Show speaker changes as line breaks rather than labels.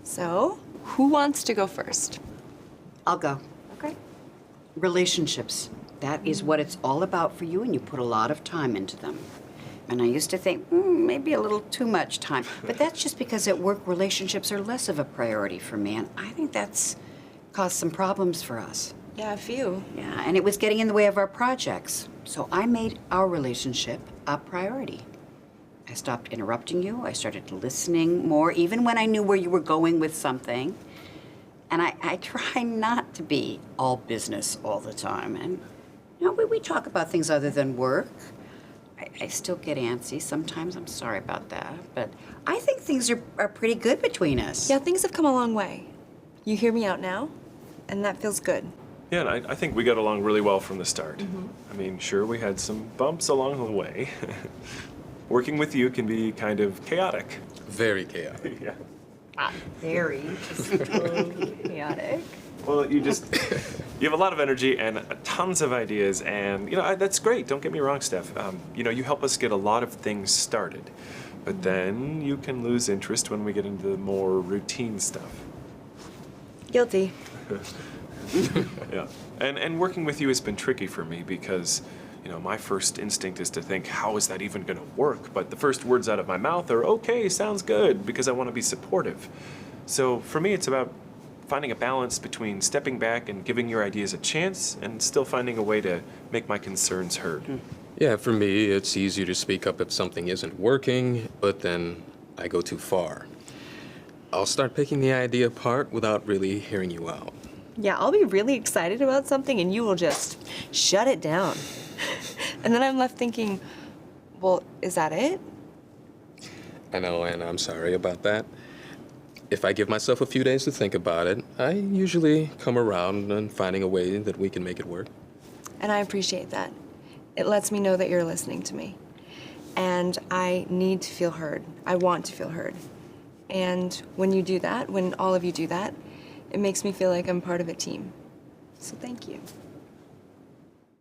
So, who wants to go first?
I'll go.
Okay.
Relationships. That is what it's all about for you, and you put a lot of time into them. And I used to think, maybe a little too much time. But that's just because at work, relationships are less of a priority for me, and I think that's caused some problems for us.
Yeah, a few.
Yeah, and it was getting in the way of our projects. So I made our relationship a priority. I stopped interrupting you. I started listening more, even when I knew where you were going with something. And I try not to be all business all the time. And, you know, we talk about things other than work. I still get antsy sometimes. I'm sorry about that. But I think things are pretty good between us.
Yeah, things have come a long way. You hear me out now, and that feels good.
Yeah, and I think we got along really well from the start. I mean, sure, we had some bumps along the way. Working with you can be kind of chaotic.
Very chaotic.
Yeah.
Very. Just totally chaotic.
Well, you have a lot of energy and tons of ideas, and, you know, that's great. Don't get me wrong, Steph. You know, you help us get a lot of things started, but then you can lose interest when we get into the more routine stuff.
Guilty.
Yeah, and working with you has been tricky for me because, you know, my first instinct is to think, how is that even going to work? But the first words out of my mouth are, okay, sounds good, because I want to be supportive. So for me, it's about finding a balance between stepping back and giving your ideas a chance and still finding a way to make my concerns heard.
Yeah, for me, it's easier to speak up if something isn't working, but then I go too far. I'll start picking the idea apart without really hearing you out.
Yeah, I'll be really excited about something, and you will just shut it down. And then I'm left thinking, well, is that it?
I know, and I'm sorry about that. If I give myself a few days to think about it, I usually come around and finding a way that we can make it work.
And I appreciate that. It lets me know that you're listening to me. And I need to feel heard. I want to feel heard. And when you do that, when all of you do that, it makes me feel like I'm part of a team. So thank you.